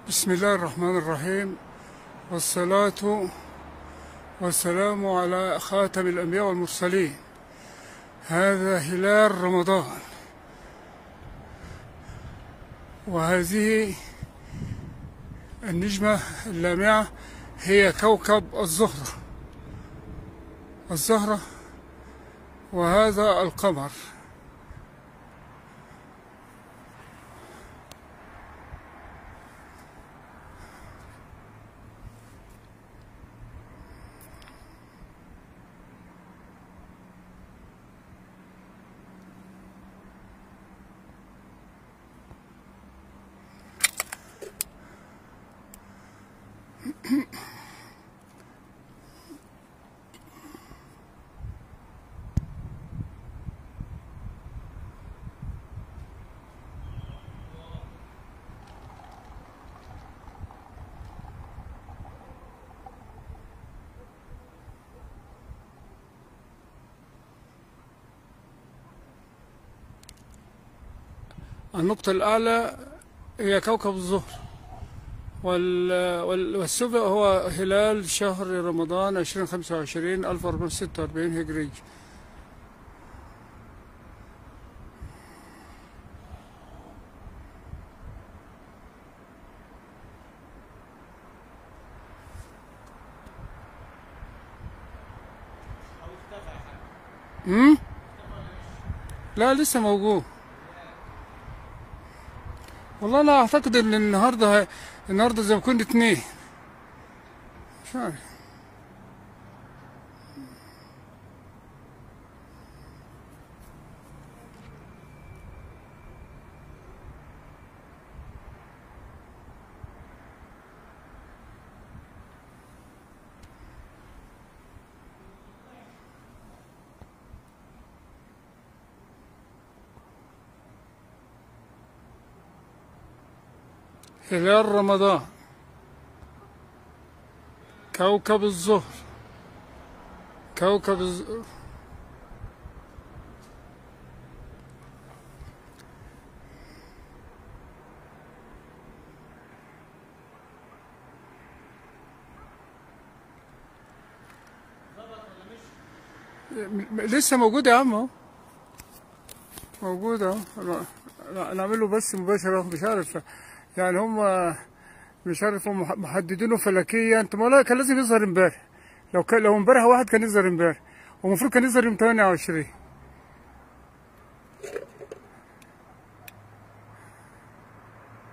بسم الله الرحمن الرحيم، والصلاة والسلام على خاتم الأنبياء والمرسلين. هذا هلال رمضان، وهذه النجمة اللامعة هي كوكب الزهرة، وهذا القمر. النقطة الأعلى هي كوكب الزهر، والسفلى هو هلال شهر رمضان 2025 1446 هجري. لا، لسه موجود. والله انا اعتقد ان النهارده زي ما كنت اتنين، مش عارف. هلال رمضان، كوكب الزهر، كوكب الزهر. لسه موجود يا عم، اهو موجود اهو. نعمل له بس مباشرة، مش عارف يعني هم مش عارف هم محددينه فلكيا. انت ما كان لازم يظهر امبارح. لو امبارح واحد كان يظهر امبارح، والمفروض كان يظهر يوم 28.